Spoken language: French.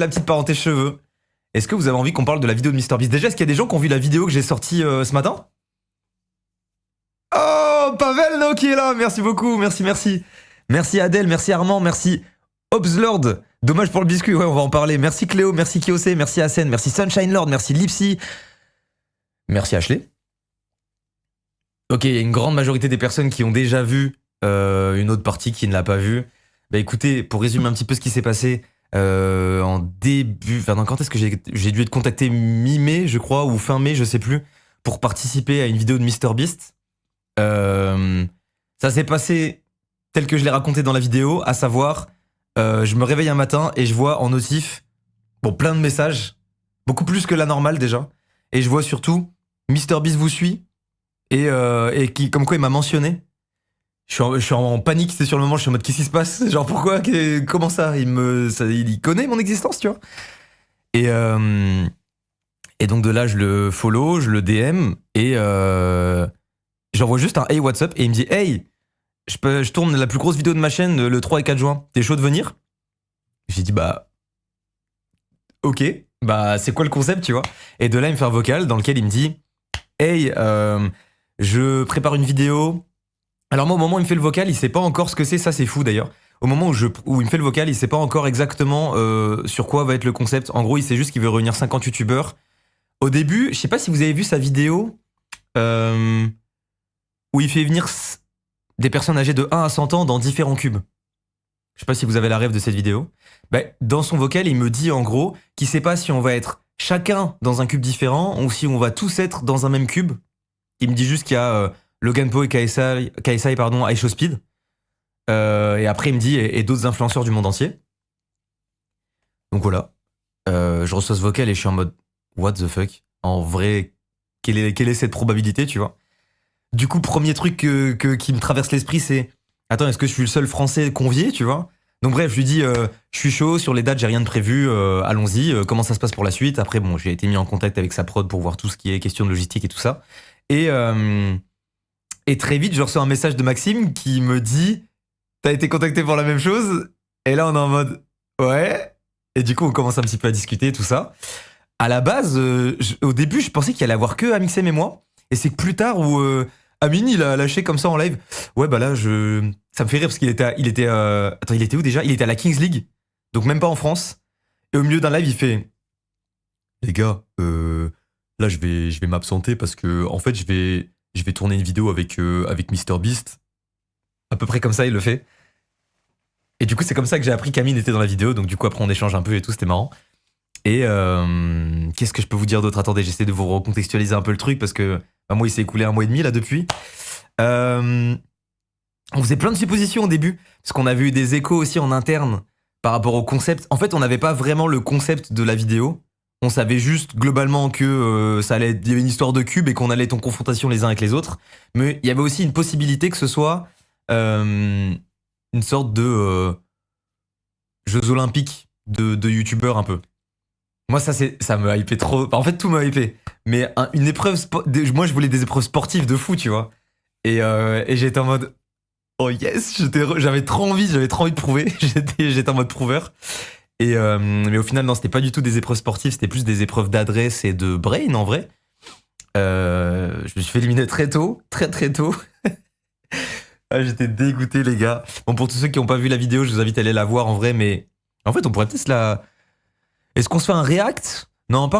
la petite parenthèse cheveux. Est-ce que vous avez envie qu'on parle de la vidéo de MrBeast? Déjà, est-ce qu'il y a des gens qui ont vu la vidéo que j'ai sortie ce matin? Oh, Pavel No qui est là, merci beaucoup, merci, merci. Merci Adèle, merci Armand, merci Obslord. Dommage pour le biscuit, ouais, on va en parler. Merci Cléo, merci Kiosé, merci Asen, merci Sunshine Lord, merci Lipsy. Merci Ashley. Ok, il y a une grande majorité des personnes qui ont déjà vu une autre partie qui ne l'a pas vue. Bah écoutez, pour résumer un petit peu ce qui s'est passé en début... Enfin, quand est-ce que j'ai dû être contacté mi-mai, je crois, ou fin mai, je sais plus, pour participer à une vidéo de MrBeast. Ça s'est passé tel que je l'ai raconté dans la vidéo, à savoir, je me réveille un matin et je vois en notif, bon, plein de messages, beaucoup plus que la normale déjà, et je vois surtout, MrBeast vous suit, et qui, comme quoi il m'a mentionné. Je suis en panique, c'est sur le moment, je suis en mode qu'est-ce qui se passe? Genre pourquoi? Comment ça? Il connaît mon existence, tu vois? Et donc de là, je le follow, je le DM, et j'envoie juste un hey what's up, et il me dit hey, je tourne la plus grosse vidéo de ma chaîne le 3 et 4 juin, t'es chaud de venir? J'ai dit bah ok, bah c'est quoi le concept, tu vois? Et de là, il me fait un vocal dans lequel il me dit hey, je prépare une vidéo. Alors moi, au moment où il me fait le vocal, il sait pas encore ce que c'est, ça c'est fou d'ailleurs. Au moment où il me fait le vocal, il sait pas encore exactement sur quoi va être le concept. En gros, il sait juste qu'il veut réunir 50 youtubeurs. Au début, je sais pas si vous avez vu sa vidéo où il fait venir des personnes âgées de 1 à 100 ans dans différents cubes. Je sais pas si vous avez la rêve de cette vidéo. Bah, dans son vocal, il me dit en gros qu'il sait pas si on va être chacun dans un cube différent ou si on va tous être dans un même cube. Il me dit juste qu'il y a Logan Paul et KSI pardon, à Speed. Et après, il me dit et d'autres influenceurs du monde entier. Donc voilà. Je reçois ce vocal et je suis en mode what the fuck? En vrai, quelle est cette probabilité, tu vois? Du coup, premier truc qui me traverse l'esprit, c'est attends, est-ce que je suis le seul français convié, tu vois? Donc bref, je lui dis je suis chaud, sur les dates, j'ai rien de prévu, allons-y, comment ça se passe pour la suite? Après, bon, j'ai été mis en contact avec sa prod pour voir tout ce qui est question de logistique et tout ça. Et très vite, je reçois un message de Maxime qui me dit t'as été contacté pour la même chose? Et là, on est en mode ouais. Et du coup, on commence un petit peu à discuter, tout ça. À la base, au début, je pensais qu'il allait avoir que Amixem et moi. Et c'est que plus tard où Amine, il a lâché comme ça en live. Ouais, bah là, ça me fait rire parce qu'il était, attends, il était où déjà? Il était à la Kings League, donc même pas en France. Et au milieu d'un live, il fait les gars, là, je vais m'absenter parce que en fait, je vais tourner une vidéo avec MrBeast. À peu près comme ça, il le fait. Et du coup, c'est comme ça que j'ai appris qu'Amine était dans la vidéo. Donc du coup, après, on échange un peu et tout, c'était marrant. Et qu'est-ce que je peux vous dire d'autre? Attendez, j'essaie de vous recontextualiser un peu le truc parce que bah, moi, il s'est écoulé 1 mois et demi là depuis. On faisait plein de suppositions au début parce qu'on avait eu des échos aussi en interne par rapport au concept. En fait, on n'avait pas vraiment le concept de la vidéo. On savait juste globalement que il y avait une histoire de cube et qu'on allait être en confrontation les uns avec les autres. Mais il y avait aussi une possibilité que ce soit une sorte de Jeux Olympiques de youtubeurs un peu. Moi, ça me hypait trop. En fait, tout me hypait. Mais une épreuve, moi, je voulais des épreuves sportives de fou, tu vois. Et j'étais en mode, oh yes, j'avais trop envie de prouver. J'étais en mode prouveur. Mais au final, non, c'était pas du tout des épreuves sportives, c'était plus des épreuves d'adresse et de brain en vrai. Je me suis fait éliminer très tôt, très tôt. Ah, j'étais dégoûté, les gars. Bon, pour tous ceux qui n'ont pas vu la vidéo, je vous invite à aller la voir en vrai, mais en fait, on pourrait peut-être Est-ce qu'on se fait un react? Non, pas